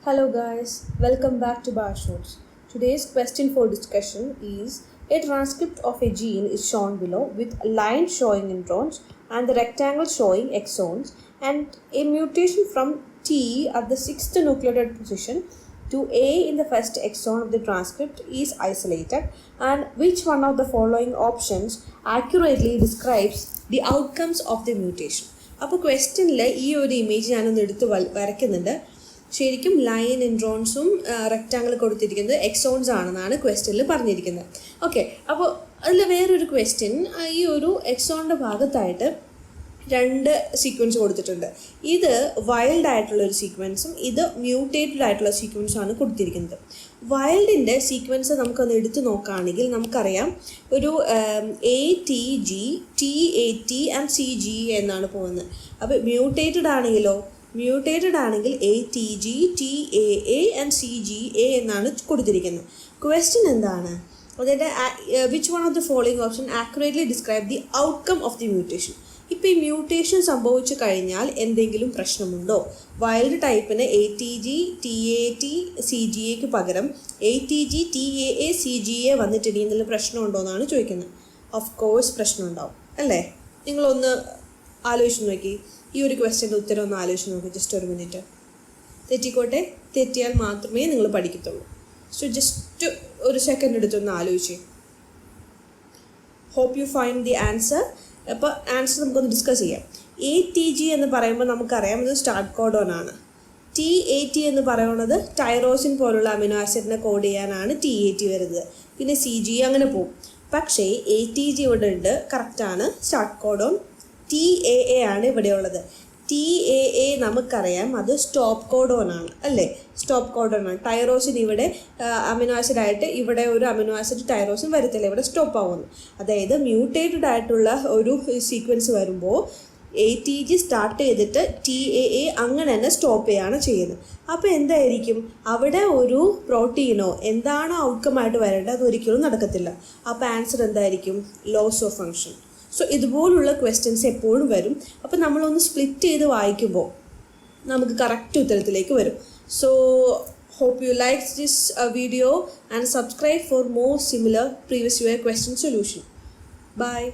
Hello guys, welcome back to Bar Shorts. Today's question for discussion is a transcript of a gene is shown below with a line showing introns and the rectangle showing exons and a mutation from T at the 6th nucleotide position to A in the first exon of the transcript is isolated, and which one of the following options accurately describes the outcomes of the mutation. അപ്പോൾ ക്വസ്റ്റ്യനിൽ ഈ ഒരു image ഞാനൊന്ന് എടുത്ത് വരയ്ക്കുന്നുണ്ട്. ശരിക്കും line ഇൻട്രോൺസും rectangle കൊടുത്തിരിക്കുന്നത് exons ആണെന്നാണ് ക്വസ്റ്റ്യനിൽ പറഞ്ഞിരിക്കുന്നത്. ഓക്കെ, അപ്പോൾ അതിൽ വേറൊരു ക്വസ്റ്റ്യൻ, ഈ ഒരു എക്സോണിൻ്റെ ഭാഗത്തായിട്ട് രണ്ട് സീക്വൻസ് കൊടുത്തിട്ടുണ്ട്. ഇത് വൈൽഡ് ആയിട്ടുള്ള ഒരു സീക്വൻസും ഇത് മ്യൂട്ടേറ്റഡ് ആയിട്ടുള്ള സീക്വൻസുമാണ് കൊടുത്തിരിക്കുന്നത്. വൈൽഡിൻ്റെ സീക്വൻസ് നമുക്കൊന്ന് എടുത്തു നോക്കുകയാണെങ്കിൽ നമുക്കറിയാം ഒരു ATG, TAT ആൻഡ് CG എന്നാണ് പോകുന്നത്. അപ്പോൾ മ്യൂട്ടേറ്റഡ് ആണെങ്കിൽ ATG, TAA ആൻഡ് CGA എന്നാണ് കൊടുത്തിരിക്കുന്നത്. ക്വസ്റ്റ്യൻ എന്താണ്? അതായത് which one of the following option accurately describe the outcome of the mutation. ഇപ്പോൾ ഈ മ്യൂട്ടേഷൻ സംഭവിച്ചു കഴിഞ്ഞാൽ എന്തെങ്കിലും പ്രശ്നമുണ്ടോ? വൈൽഡ് ടൈപ്പിന് ATG, TAT, CGAക്ക് പകരം ATG, TAA, CGA വന്നിട്ടുണ്ടെങ്കിൽ എന്തെങ്കിലും പ്രശ്നമുണ്ടോ എന്നാണ് ചോദിക്കുന്നത്. ഓഫ് കോഴ്സ് പ്രശ്നമുണ്ടാവും അല്ലേ? നിങ്ങളൊന്ന് ആലോചിച്ച് നോക്കി, ഈ ഒരു ക്വസ്റ്റ്യൻ്റെ ഉത്തരം ഒന്ന് ആലോചിച്ച് നോക്കി. ജസ്റ്റ് ഒരു മിനിറ്റ്. തെറ്റിക്കോട്ടെ, തെറ്റിയാൽ മാത്രമേ നിങ്ങൾ പഠിക്കത്തുള്ളൂ. സോ ജസ്റ്റ് ഒരു സെക്കൻഡ് എടുത്തൊന്ന് ആലോചിച്ച്. Hope you find the answer. അപ്പോൾ ആൻസർ നമുക്കൊന്ന് ഡിസ്കസ് ചെയ്യാം. ATG എന്ന് പറയുമ്പോൾ നമുക്കറിയാം ഇത് സ്റ്റാർട്ട് കോഡോൺ ആണ്. TAT എന്ന് പറയുന്നത് ടൈറോസിൻ പോലുള്ള അമിനോ ആസിഡിനെ കോഡ് ചെയ്യാനാണ് TAT വരുന്നത്. പിന്നെ CG അങ്ങനെ പോകും. പക്ഷേ ATG ഇവിടെ ഉണ്ട്, കറക്റ്റാണ്, സ്റ്റാർട്ട് കോഡോൺ. TAA ആണ് ഇവിടെയുള്ളത്. TAA നമുക്കറിയാം അത് സ്റ്റോപ്പ് കോഡോൺ ആണ് അല്ലേ? സ്റ്റോപ്പ് കോഡോൺ ആണ്. ടൈറോസിൻ ഇവിടെ അമിനോ ആസിഡ് ആയിട്ട് ഇവിടെ ഒരു അമിനോ ആസിഡ് ടൈറോസിൻ വരത്തില്ല, ഇവിടെ സ്റ്റോപ്പ് ആവുന്നു. അതായത് മ്യൂട്ടേറ്റഡ് ആയിട്ടുള്ള ഒരു സീക്വൻസ് വരുമ്പോൾ ATG സ്റ്റാർട്ട് ചെയ്തിട്ട് TAA അങ്ങനെ തന്നെ സ്റ്റോപ്പ് ചെയ്യുകയാണ് ചെയ്യുന്നത്. അപ്പോൾ എന്തായിരിക്കും അവിടെ ഒരു പ്രോട്ടീനോ എന്താണോ ഔട്ട്കമായിട്ട് വരേണ്ടത് അതൊരിക്കലും നടക്കത്തില്ല. അപ്പോൾ ആൻസർ എന്തായിരിക്കും? Loss of function. സോ ഇതുപോലുള്ള ക്വസ്റ്റ്യൻസ് എപ്പോഴും വരും. അപ്പോൾ നമ്മളൊന്ന് സ്പ്ലിറ്റ് ചെയ്ത് വായിക്കുമ്പോൾ നമുക്ക് കറക്റ്റ് ഉത്തരത്തിലേക്ക് വരും. So hope you liked this video and subscribe for more similar previous year question solution. Bye.